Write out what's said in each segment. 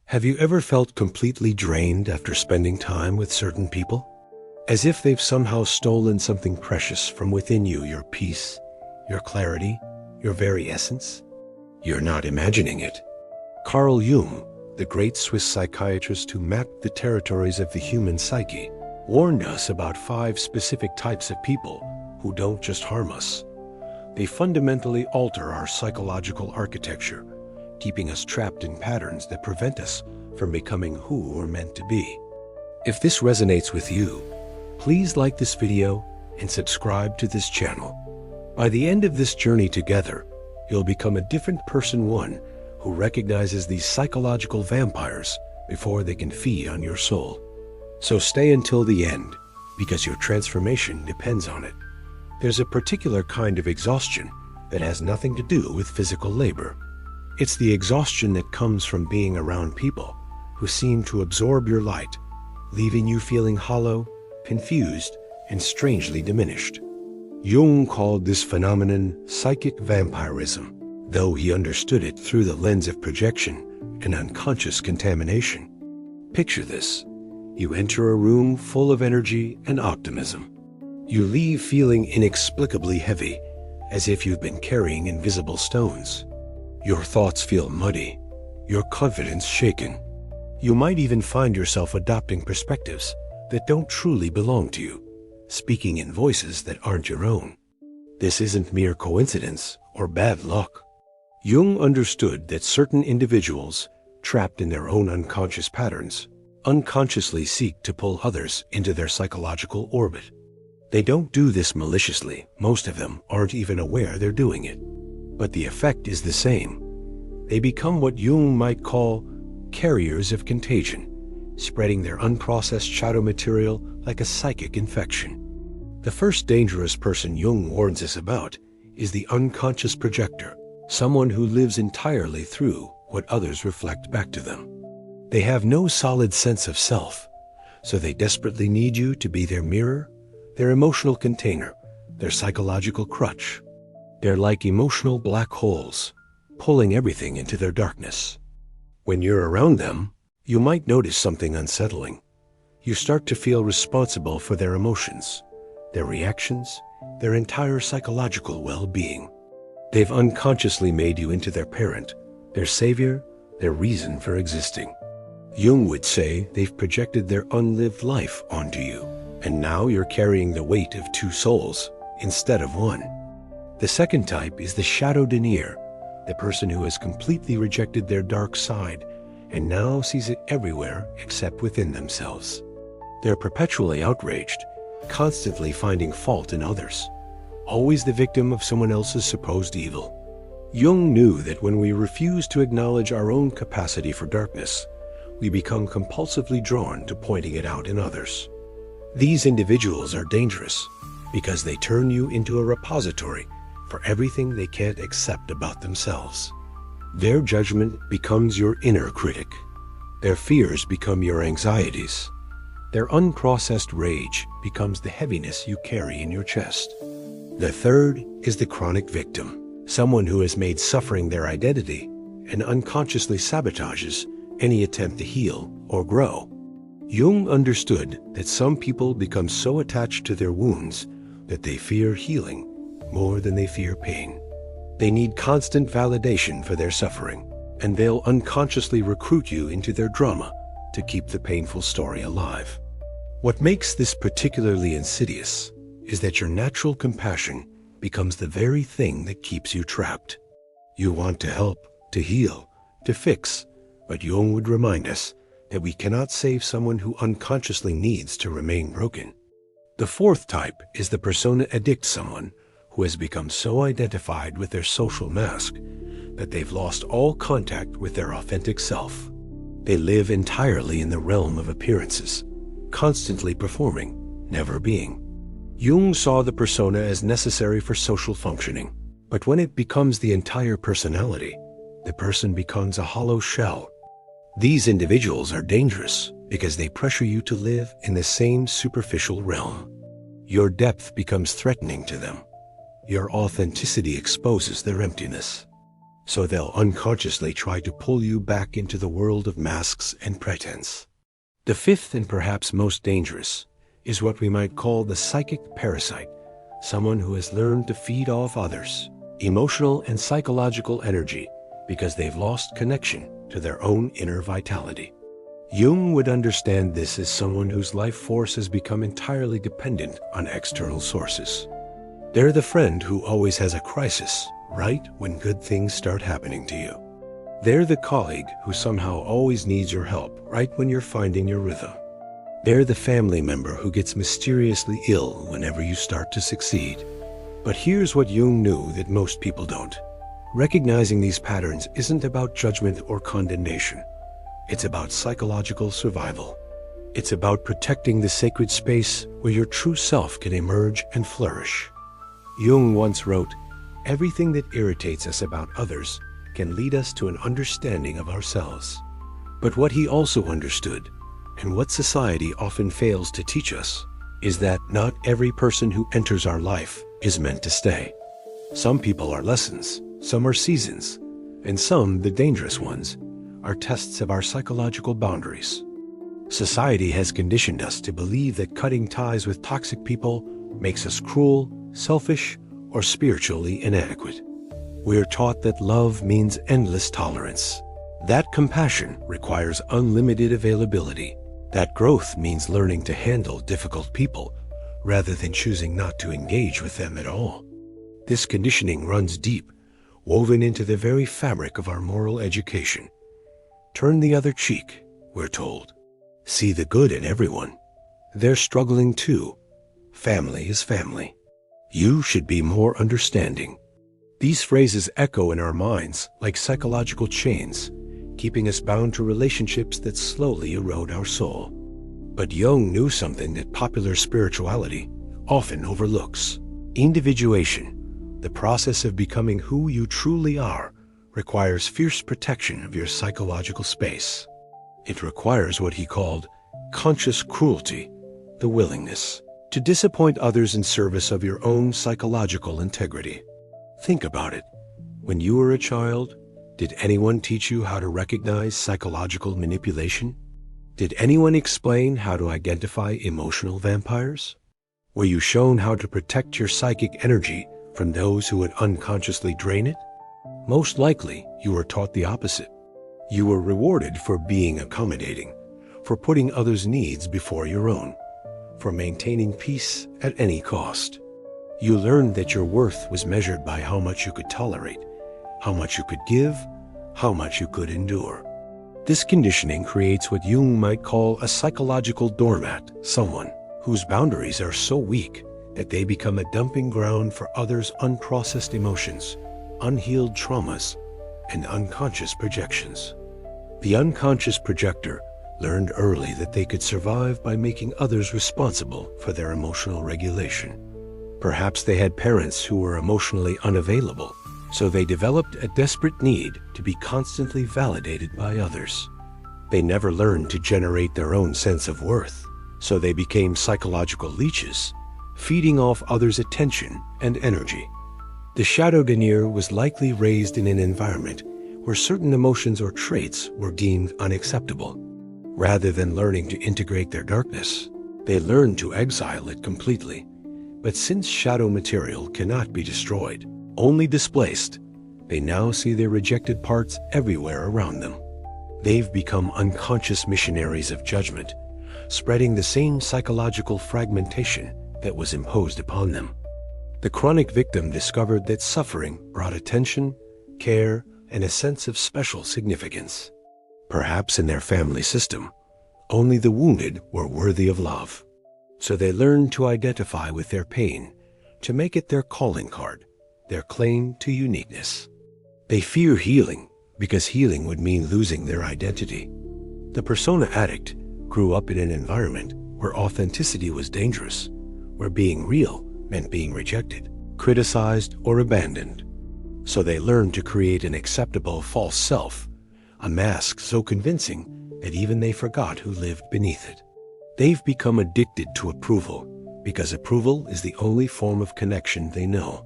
Have you ever felt completely drained after spending time with certain people? As if they've somehow stolen something precious from within you, your peace, your clarity, your very essence? You're not imagining it. Carl Jung, the great Swiss psychiatrist who mapped the territories of the human psyche, warned us about 5 specific types of people who don't just harm us. They fundamentally alter our psychological architecture, keeping us trapped in patterns that prevent us from becoming who we're meant to be. If this resonates with you, please like this video and subscribe to this channel. By the end of this journey together, you'll become a different person, one who recognizes these psychological vampires before they can feed on your soul. So stay until the end, because your transformation depends on it. There's a particular kind of exhaustion that has nothing to do with physical labor. It's the exhaustion that comes from being around people who seem to absorb your light, leaving you feeling hollow, confused, and strangely diminished. Jung called this phenomenon psychic vampirism, though he understood it through the lens of projection and unconscious contamination. Picture this. You enter a room full of energy and optimism. You leave feeling inexplicably heavy, as if you've been carrying invisible stones. Your thoughts feel muddy, your confidence shaken. You might even find yourself adopting perspectives that don't truly belong to you, speaking in voices that aren't your own. This isn't mere coincidence or bad luck. Jung understood that certain individuals, trapped in their own unconscious patterns, unconsciously seek to pull others into their psychological orbit. They don't do this maliciously. Most of them aren't even aware they're doing it. But the effect is the same. They become what Jung might call carriers of contagion, spreading their unprocessed shadow material like a psychic infection. The first dangerous person Jung warns us about is the unconscious projector, someone who lives entirely through what others reflect back to them. They have no solid sense of self, so they desperately need you to be their mirror, their emotional container, their psychological crutch. They're like emotional black holes, pulling everything into their darkness. When you're around them, you might notice something unsettling. You start to feel responsible for their emotions, their reactions, their entire psychological well-being. They've unconsciously made you into their parent, their savior, their reason for existing. Jung would say they've projected their unlived life onto you, and now you're carrying the weight of 2 souls instead of 1. The second type is the shadow denier, the person who has completely rejected their dark side and now sees it everywhere except within themselves. They're perpetually outraged, constantly finding fault in others, always the victim of someone else's supposed evil. Jung knew that when we refuse to acknowledge our own capacity for darkness, we become compulsively drawn to pointing it out in others. These individuals are dangerous because they turn you into a repository for everything they can't accept about themselves. Their judgment becomes your inner critic. Their fears become your anxieties. Their unprocessed rage becomes the heaviness you carry in your chest. The third is the chronic victim, someone who has made suffering their identity and unconsciously sabotages any attempt to heal or grow. Jung understood that some people become so attached to their wounds that they fear healing more than they fear pain. They need constant validation for their suffering, and they'll unconsciously recruit you into their drama to keep the painful story alive. What makes this particularly insidious is that your natural compassion becomes the very thing that keeps you trapped. You want to help, to heal, to fix, but Jung would remind us that we cannot save someone who unconsciously needs to remain broken. The fourth type is the Persona Addict, someone who has become so identified with their social mask that they've lost all contact with their authentic self. They live entirely in the realm of appearances, constantly performing, never being. Jung saw the persona as necessary for social functioning, but when it becomes the entire personality, the person becomes a hollow shell. These individuals are dangerous because they pressure you to live in the same superficial realm. Your depth becomes threatening to them. Your authenticity exposes their emptiness. So they'll unconsciously try to pull you back into the world of masks and pretense. The fifth and perhaps most dangerous is what we might call the psychic parasite, someone who has learned to feed off others' emotional and psychological energy because they've lost connection to their own inner vitality. Jung would understand this as someone whose life force has become entirely dependent on external sources. They're the friend who always has a crisis right when good things start happening to you. They're the colleague who somehow always needs your help right when you're finding your rhythm. They're the family member who gets mysteriously ill whenever you start to succeed. But here's what Jung knew that most people don't. Recognizing these patterns isn't about judgment or condemnation. It's about psychological survival. It's about protecting the sacred space where your true self can emerge and flourish. Jung once wrote, "Everything that irritates us about others can lead us to an understanding of ourselves." But what he also understood, and what society often fails to teach us, is that not every person who enters our life is meant to stay. Some people are lessons, some are seasons, and some, the dangerous ones, are tests of our psychological boundaries. Society has conditioned us to believe that cutting ties with toxic people makes us cruel, selfish, or spiritually inadequate. We are taught that love means endless tolerance, that compassion requires unlimited availability, that growth means learning to handle difficult people rather than choosing not to engage with them at all. This conditioning runs deep, woven into the very fabric of our moral education. Turn the other cheek, we're told. See the good in everyone. They're struggling too. Family is family. You should be more understanding. These phrases echo in our minds like psychological chains, keeping us bound to relationships that slowly erode our soul. But Jung knew something that popular spirituality often overlooks. Individuation, the process of becoming who you truly are, requires fierce protection of your psychological space. It requires what he called conscious cruelty, the willingness to disappoint others in service of your own psychological integrity. Think about it. When you were a child, did anyone teach you how to recognize psychological manipulation? Did anyone explain how to identify emotional vampires? Were you shown how to protect your psychic energy from those who would unconsciously drain it? Most likely, you were taught the opposite. You were rewarded for being accommodating, for putting others' needs before your own, for maintaining peace at any cost. You learned that your worth was measured by how much you could tolerate, how much you could give, how much you could endure. This conditioning creates what Jung might call a psychological doormat, someone whose boundaries are so weak that they become a dumping ground for others' unprocessed emotions, unhealed traumas, and unconscious projections. The unconscious projector learned early that they could survive by making others responsible for their emotional regulation. Perhaps they had parents who were emotionally unavailable, so they developed a desperate need to be constantly validated by others. They never learned to generate their own sense of worth, so they became psychological leeches, feeding off others' attention and energy. The shadow denier was likely raised in an environment where certain emotions or traits were deemed unacceptable. Rather than learning to integrate their darkness, they learned to exile it completely. But since shadow material cannot be destroyed, only displaced, they now see their rejected parts everywhere around them. They've become unconscious missionaries of judgment, spreading the same psychological fragmentation that was imposed upon them. The chronic victim discovered that suffering brought attention, care, and a sense of special significance. Perhaps in their family system, only the wounded were worthy of love. So they learned to identify with their pain, to make it their calling card, their claim to uniqueness. They fear healing because healing would mean losing their identity. The Persona Addict grew up in an environment where authenticity was dangerous, where being real meant being rejected, criticized, or abandoned. So they learned to create an acceptable false self, a mask so convincing that even they forgot who lived beneath it. They've become addicted to approval because approval is the only form of connection they know.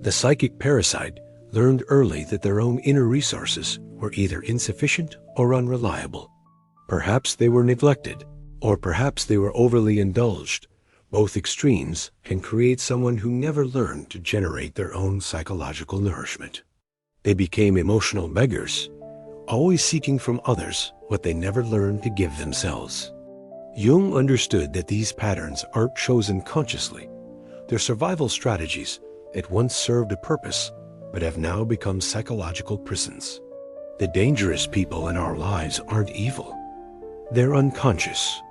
The psychic parasite learned early that their own inner resources were either insufficient or unreliable. Perhaps they were neglected, or perhaps they were overly indulged. Both extremes can create someone who never learned to generate their own psychological nourishment. They became emotional beggars, always seeking from others what they never learned to give themselves. Jung understood that these patterns aren't chosen consciously. They're survival strategies that once served a purpose, but have now become psychological prisons. The dangerous people in our lives aren't evil. They're unconscious.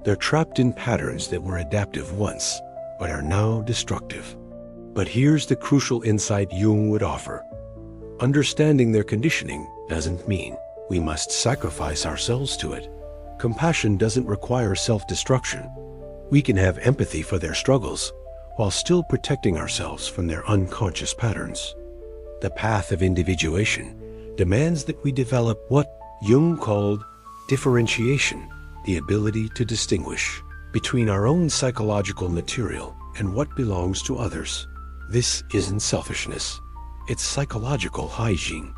They're trapped in patterns that were adaptive once, but are now destructive. But here's the crucial insight Jung would offer. Understanding their conditioning doesn't mean we must sacrifice ourselves to it. Compassion doesn't require self-destruction. We can have empathy for their struggles while still protecting ourselves from their unconscious patterns. The path of individuation demands that we develop what Jung called differentiation, the ability to distinguish between our own psychological material and what belongs to others. This isn't selfishness. It's psychological hygiene.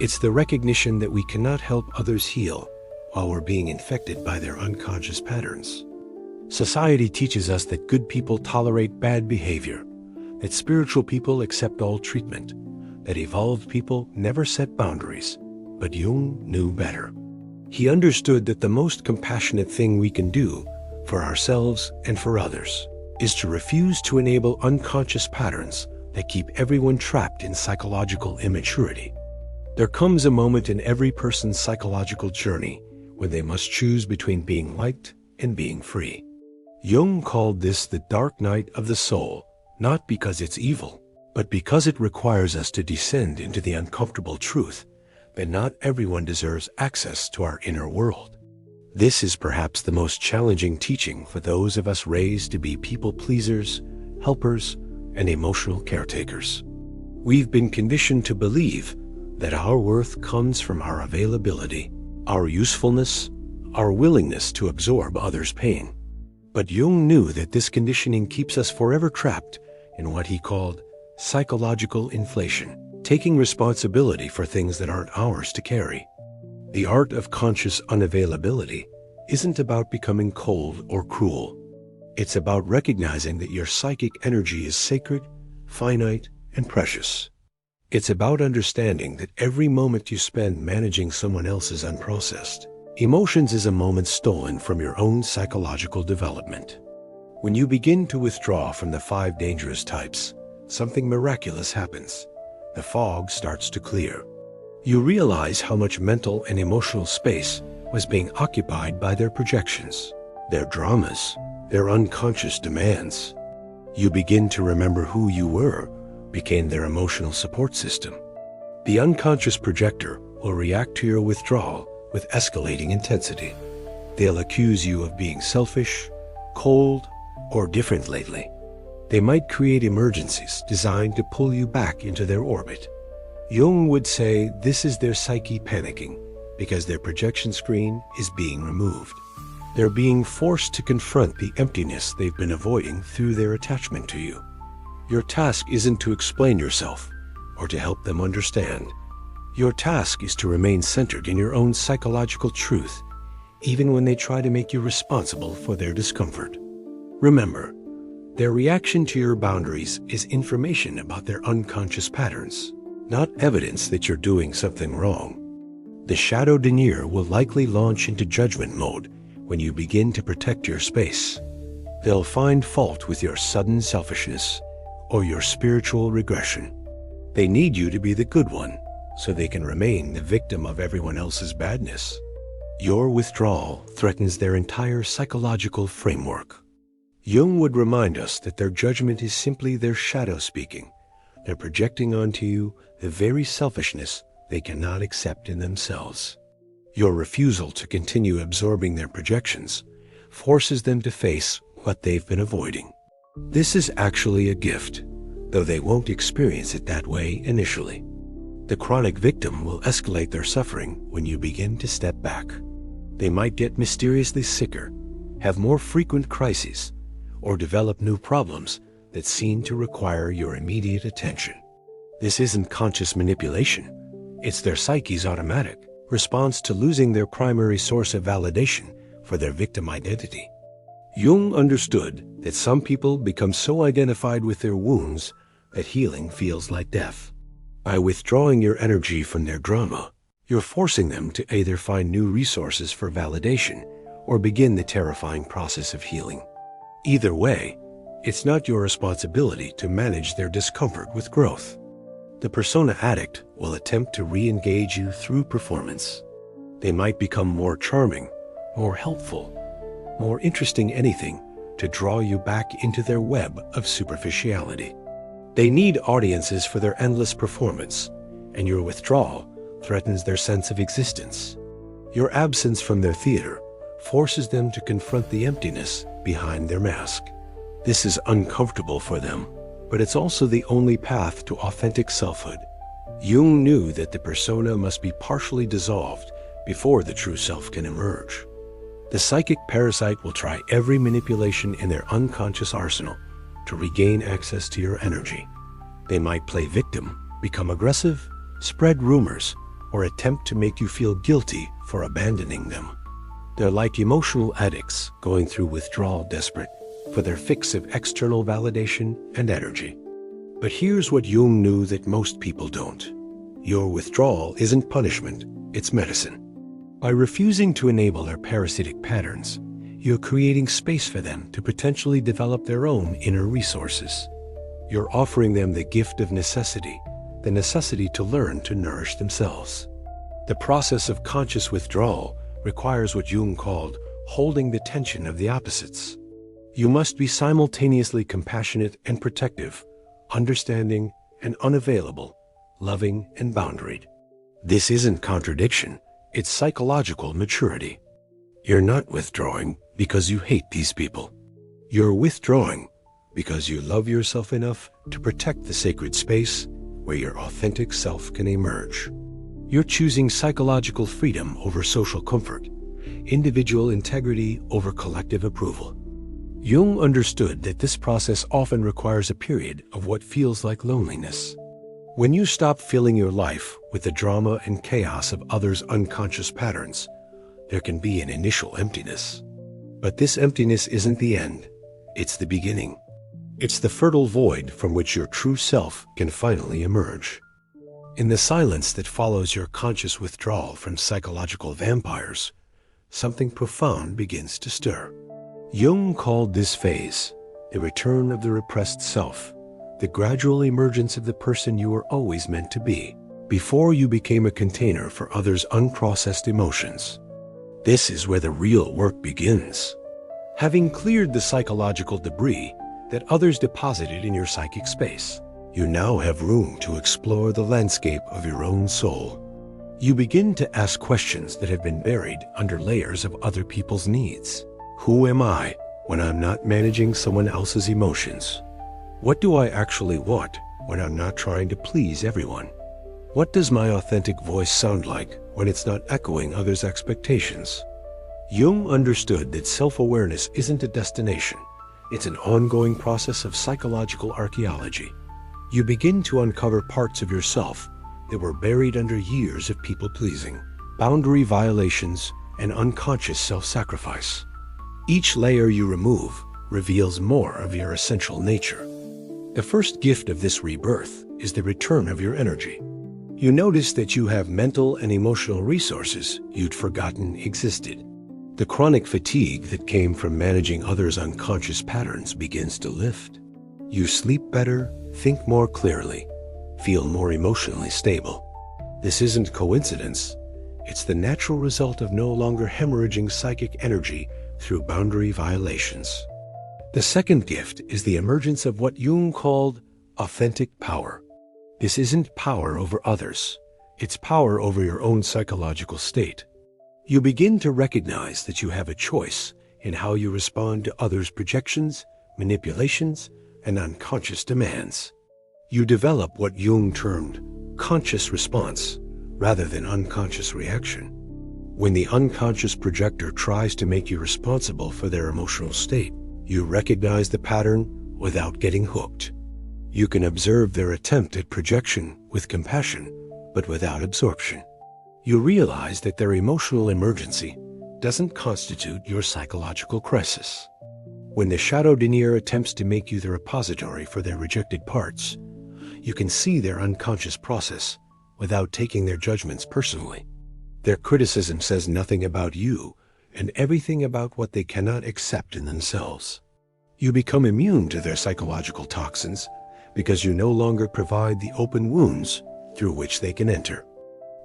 It's the recognition that we cannot help others heal while we're being infected by their unconscious patterns. Society teaches us that good people tolerate bad behavior, that spiritual people accept all treatment, that evolved people never set boundaries. But Jung knew better. He understood that the most compassionate thing we can do for ourselves and for others is to refuse to enable unconscious patterns that keep everyone trapped in psychological immaturity. There comes a moment in every person's psychological journey when they must choose between being liked and being free. Jung called this the dark night of the soul, not because it's evil, but because it requires us to descend into the uncomfortable truth that not everyone deserves access to our inner world. This is perhaps the most challenging teaching for those of us raised to be people pleasers, helpers, and emotional caretakers. We've been conditioned to believe that our worth comes from our availability, our usefulness, our willingness to absorb others' pain. But Jung knew that this conditioning keeps us forever trapped in what he called psychological inflation, taking responsibility for things that aren't ours to carry. The art of conscious unavailability isn't about becoming cold or cruel. It's about recognizing that your psychic energy is sacred, finite, and precious. It's about understanding that every moment you spend managing someone else's unprocessed emotions is a moment stolen from your own psychological development. When you begin to withdraw from the 5 dangerous types, something miraculous happens. The fog starts to clear. You realize how much mental and emotional space was being occupied by their projections, their dramas, their unconscious demands. You begin to remember who you were, became their emotional support system. The unconscious projector will react to your withdrawal with escalating intensity. They'll accuse you of being selfish, cold, or different lately. They might create emergencies designed to pull you back into their orbit. Jung would say this is their psyche panicking because their projection screen is being removed. They're being forced to confront the emptiness they've been avoiding through their attachment to you. Your task isn't to explain yourself or to help them understand. Your task is to remain centered in your own psychological truth, even when they try to make you responsible for their discomfort. Remember, their reaction to your boundaries is information about their unconscious patterns, not evidence that you're doing something wrong. The shadow denier will likely launch into judgment mode when you begin to protect your space. They'll find fault with your sudden selfishness or your spiritual regression. They need you to be the good one so they can remain the victim of everyone else's badness. Your withdrawal threatens their entire psychological framework. Jung would remind us that their judgment is simply their shadow speaking. They're projecting onto you the very selfishness they cannot accept in themselves. Your refusal to continue absorbing their projections forces them to face what they've been avoiding. This is actually a gift, though they won't experience it that way initially. The chronic victim will escalate their suffering when you begin to step back. They might get mysteriously sicker, have more frequent crises, or develop new problems that seem to require your immediate attention. This isn't conscious manipulation. It's their psyche's automatic response to losing their primary source of validation for their victim identity. Jung understood that some people become so identified with their wounds that healing feels like death. By withdrawing your energy from their drama, you're forcing them to either find new resources for validation or begin the terrifying process of healing. Either way, it's not your responsibility to manage their discomfort with growth. The Persona Addict will attempt to re-engage you through performance. They might become more charming, more helpful, more interesting, anything to draw you back into their web of superficiality. They need audiences for their endless performance, and your withdrawal threatens their sense of existence. Your absence from their theater forces them to confront the emptiness behind their mask. This is uncomfortable for them, but it's also the only path to authentic selfhood. Jung knew that the persona must be partially dissolved before the true self can emerge. The psychic parasite will try every manipulation in their unconscious arsenal to regain access to your energy. They might play victim, become aggressive, spread rumors, or attempt to make you feel guilty for abandoning them. They're like emotional addicts going through withdrawal, desperate for their fix of external validation and energy. But here's what Jung knew that most people don't. Your withdrawal isn't punishment, it's medicine. By refusing to enable their parasitic patterns, you're creating space for them to potentially develop their own inner resources. You're offering them the gift of necessity, the necessity to learn to nourish themselves. The process of conscious withdrawal requires what Jung called holding the tension of the opposites. You must be simultaneously compassionate and protective, understanding and unavailable, loving and boundaried. This isn't contradiction, it's psychological maturity. You're not withdrawing because you hate these people. You're withdrawing because you love yourself enough to protect the sacred space where your authentic self can emerge. You're choosing psychological freedom over social comfort, individual integrity over collective approval. Jung understood that this process often requires a period of what feels like loneliness. When you stop filling your life with the drama and chaos of others' unconscious patterns, there can be an initial emptiness. But this emptiness isn't the end, it's the beginning. It's the fertile void from which your true self can finally emerge. In the silence that follows your conscious withdrawal from psychological vampires, something profound begins to stir. Jung called this phase the return of the repressed self, the gradual emergence of the person you were always meant to be, before you became a container for others' unprocessed emotions. This is where the real work begins. Having cleared the psychological debris that others deposited in your psychic space, you now have room to explore the landscape of your own soul. You begin to ask questions that have been buried under layers of other people's needs. Who am I when I'm not managing someone else's emotions? What do I actually want when I'm not trying to please everyone? What does my authentic voice sound like when it's not echoing others' expectations? Jung understood that self-awareness isn't a destination. It's an ongoing process of psychological archaeology. You begin to uncover parts of yourself that were buried under years of people-pleasing, boundary violations, and unconscious self-sacrifice. Each layer you remove reveals more of your essential nature. The first gift of this rebirth is the return of your energy. You notice that you have mental and emotional resources you'd forgotten existed. The chronic fatigue that came from managing others' unconscious patterns begins to lift. You sleep better, think more clearly, feel more emotionally stable. This isn't coincidence. It's the natural result of no longer hemorrhaging psychic energy through boundary violations. The second gift is the emergence of what Jung called authentic power. This isn't power over others. It's power over your own psychological state. You begin to recognize that you have a choice in how you respond to others' projections, manipulations, and unconscious demands. You develop what Jung termed conscious response rather than unconscious reaction. When the unconscious projector tries to make you responsible for their emotional state, you recognize the pattern without getting hooked. You can observe their attempt at projection with compassion, but without absorption. You realize that their emotional emergency doesn't constitute your psychological crisis. When the shadow denier attempts to make you the repository for their rejected parts, you can see their unconscious process without taking their judgments personally. Their criticism says nothing about you and everything about what they cannot accept in themselves. You become immune to their psychological toxins because you no longer provide the open wounds through which they can enter.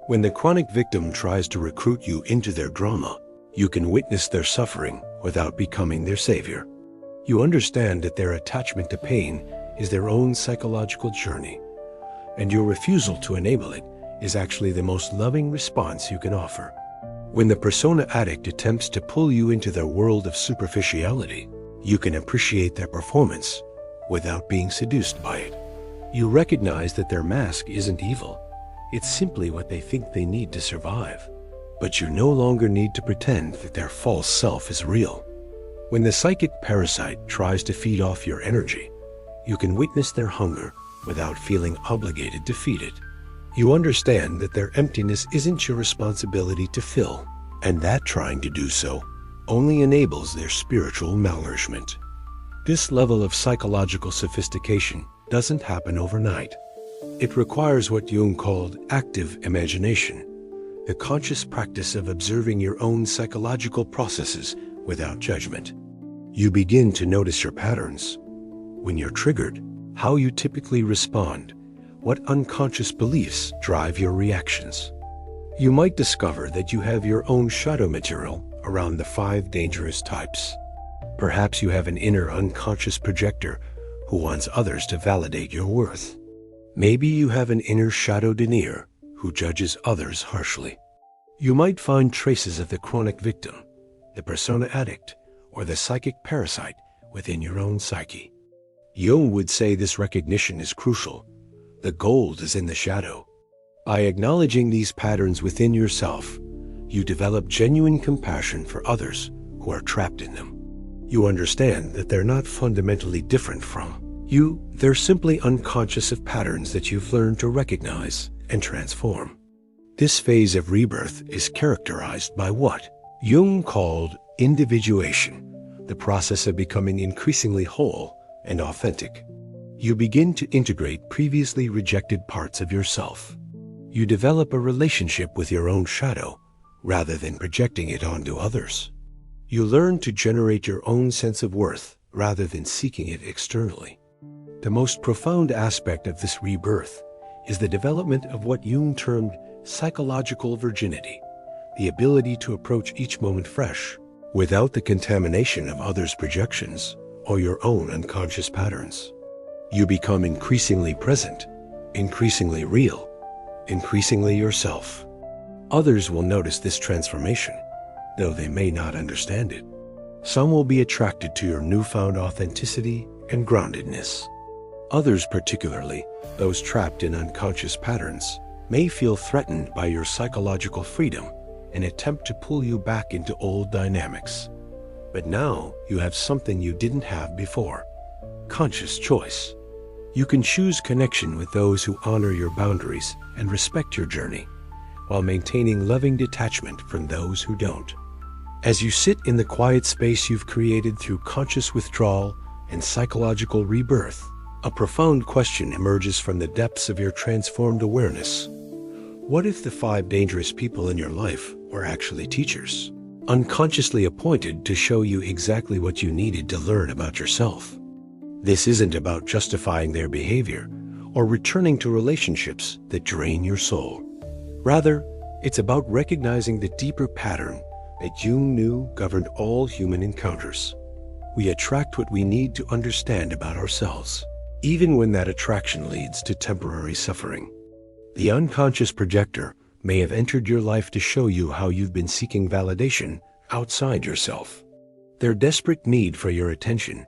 When the chronic victim tries to recruit you into their drama, you can witness their suffering without becoming their savior. You understand that their attachment to pain is their own psychological journey, and your refusal to enable it is actually the most loving response you can offer. When the Persona Addict attempts to pull you into their world of superficiality, you can appreciate their performance without being seduced by it. You recognize that their mask isn't evil. It's simply what they think they need to survive. But you no longer need to pretend that their false self is real. When the psychic parasite tries to feed off your energy, you can witness their hunger without feeling obligated to feed it. You understand that their emptiness isn't your responsibility to fill, and that trying to do so only enables their spiritual malnourishment. This level of psychological sophistication doesn't happen overnight. It requires what Jung called active imagination, the conscious practice of observing your own psychological processes without judgment. You begin to notice your patterns. When you're triggered, how you typically respond, what unconscious beliefs drive your reactions. You might discover that you have your own shadow material around the 5 dangerous types. Perhaps you have an inner unconscious projector who wants others to validate your worth. Maybe you have an inner shadow denier who judges others harshly. You might find traces of the chronic victim, the persona addict, or the psychic parasite within your own psyche. Jung would say this recognition is crucial. The gold is in the shadow. By acknowledging these patterns within yourself, you develop genuine compassion for others who are trapped in them. You understand that they're not fundamentally different from you. They're simply unconscious of patterns that you've learned to recognize and transform. This phase of rebirth is characterized by what Jung called individuation, the process of becoming increasingly whole and authentic. You begin to integrate previously rejected parts of yourself. You develop a relationship with your own shadow rather than projecting it onto others. You learn to generate your own sense of worth rather than seeking it externally. The most profound aspect of this rebirth is the development of what Jung termed psychological virginity, the ability to approach each moment fresh, without the contamination of others' projections or your own unconscious patterns. You become increasingly present, increasingly real, increasingly yourself. Others will notice this transformation, though they may not understand it. Some will be attracted to your newfound authenticity and groundedness. Others, particularly those trapped in unconscious patterns, may feel threatened by your psychological freedom and attempt to pull you back into old dynamics. But now you have something you didn't have before: conscious choice. You can choose connection with those who honor your boundaries and respect your journey, while maintaining loving detachment from those who don't. As you sit in the quiet space you've created through conscious withdrawal and psychological rebirth, a profound question emerges from the depths of your transformed awareness. What if the 5 dangerous people in your life were actually teachers, unconsciously appointed to show you exactly what you needed to learn about yourself? This isn't about justifying their behavior or returning to relationships that drain your soul. Rather, it's about recognizing the deeper pattern that Jung knew governed all human encounters. We attract what we need to understand about ourselves, even when that attraction leads to temporary suffering. The unconscious projector may have entered your life to show you how you've been seeking validation outside yourself. Their desperate need for your attention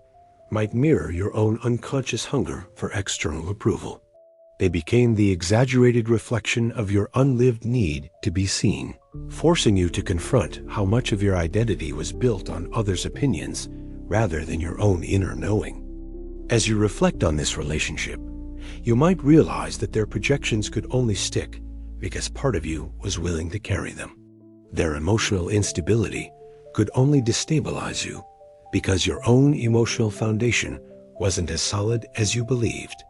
might mirror your own unconscious hunger for external approval. They became the exaggerated reflection of your unlived need to be seen, forcing you to confront how much of your identity was built on others' opinions rather than your own inner knowing. As you reflect on this relationship, You might realize that their projections could only stick because part of you was willing to carry them. Their emotional instability could only destabilize you because your own emotional foundation wasn't as solid as you believed.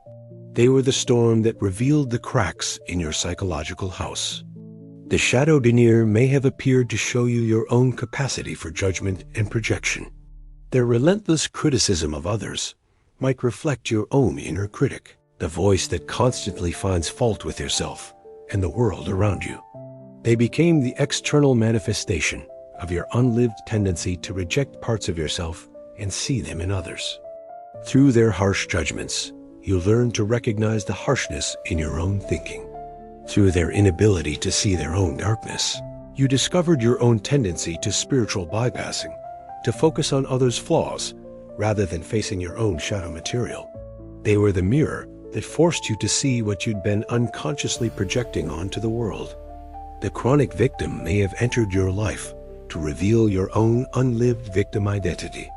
They were the storm that revealed the cracks in your psychological house. The shadow denier may have appeared to show you your own capacity for judgment and projection. Their relentless criticism of others might reflect your own inner critic, the voice that constantly finds fault with yourself and the world around you. They became the external manifestation of your unlived tendency to reject parts of yourself and see them in others. Through their harsh judgments, you learn to recognize the harshness in your own thinking. Through their inability to see their own darkness, you discovered your own tendency to spiritual bypassing, to focus on others' flaws rather than facing your own shadow material. They were the mirror that forced you to see what you'd been unconsciously projecting onto the world. The chronic victim may have entered your life to reveal your own unlived victim identity.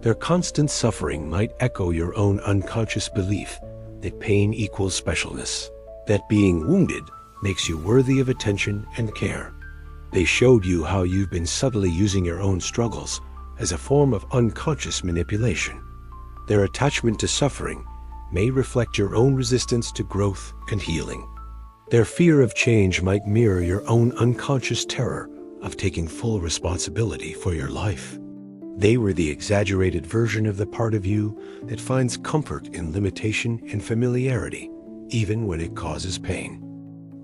Their constant suffering might echo your own unconscious belief that pain equals specialness, that being wounded makes you worthy of attention and care. They showed you how you've been subtly using your own struggles as a form of unconscious manipulation. Their attachment to suffering may reflect your own resistance to growth and healing. Their fear of change might mirror your own unconscious terror of taking full responsibility for your life. They were the exaggerated version of the part of you that finds comfort in limitation and familiarity, even when it causes pain.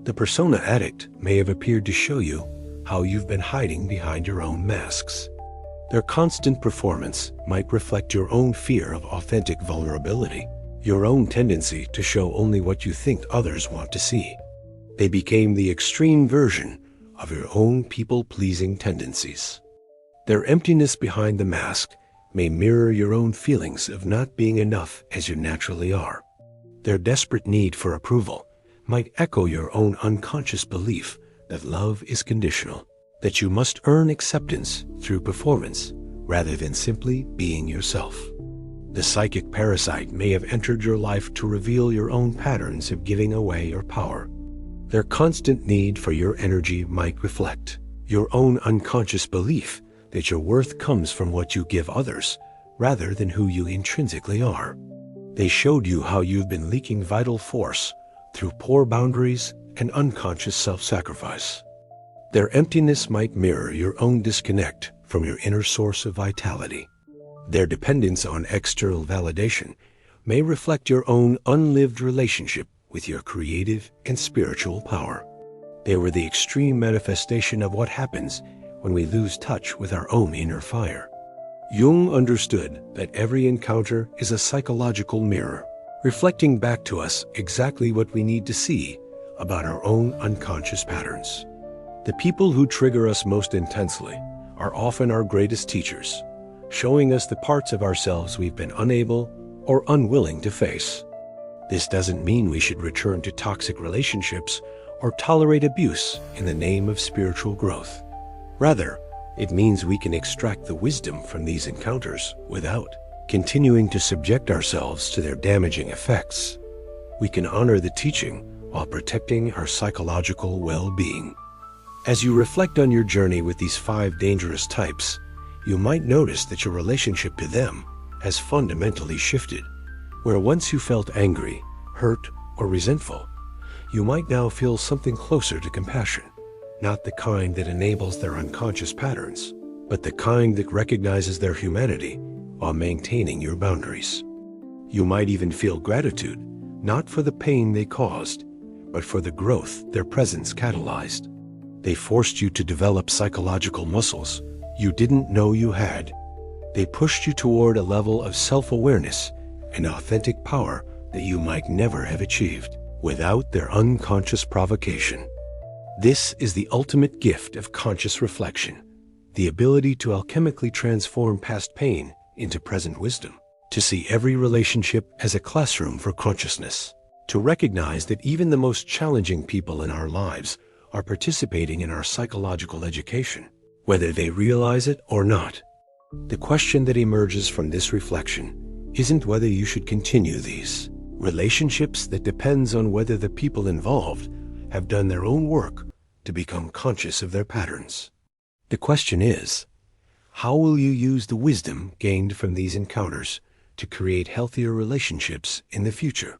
The Persona Addict may have appeared to show you how you've been hiding behind your own masks. Their constant performance might reflect your own fear of authentic vulnerability, your own tendency to show only what you think others want to see. They became the extreme version of your own people-pleasing tendencies. Their emptiness behind the mask may mirror your own feelings of not being enough as you naturally are. Their desperate need for approval might echo your own unconscious belief that love is conditional, that you must earn acceptance through performance rather than simply being yourself. The psychic parasite may have entered your life to reveal your own patterns of giving away your power. Their constant need for your energy might reflect your own unconscious belief that your worth comes from what you give others rather than who you intrinsically are. They showed you how you've been leaking vital force through poor boundaries and unconscious self-sacrifice. Their emptiness might mirror your own disconnect from your inner source of vitality. Their dependence on external validation may reflect your own unlived relationship with your creative and spiritual power. They were the extreme manifestation of what happens when we lose touch with our own inner fire. Jung understood that every encounter is a psychological mirror, reflecting back to us exactly what we need to see about our own unconscious patterns. The people who trigger us most intensely are often our greatest teachers, showing us the parts of ourselves we've been unable or unwilling to face. This doesn't mean we should return to toxic relationships or tolerate abuse in the name of spiritual growth. Rather, it means we can extract the wisdom from these encounters without continuing to subject ourselves to their damaging effects. We can honor the teaching while protecting our psychological well-being. As you reflect on your journey with these 5 dangerous types, you might notice that your relationship to them has fundamentally shifted. Where once you felt angry, hurt, or resentful, you might now feel something closer to compassion. Not the kind that enables their unconscious patterns, but the kind that recognizes their humanity while maintaining your boundaries. You might even feel gratitude, not for the pain they caused, but for the growth their presence catalyzed. They forced you to develop psychological muscles you didn't know you had. They pushed you toward a level of self-awareness and authentic power that you might never have achieved without their unconscious provocation. This is the ultimate gift of conscious reflection, the ability to alchemically transform past pain into present wisdom, to see every relationship as a classroom for consciousness, to recognize that even the most challenging people in our lives are participating in our psychological education, whether they realize it or not. The question that emerges from this reflection isn't whether you should continue these, Relationships that depends on whether the people involved have done their own work to become conscious of their patterns. The question is, how will you use the wisdom gained from these encounters to create healthier relationships in the future?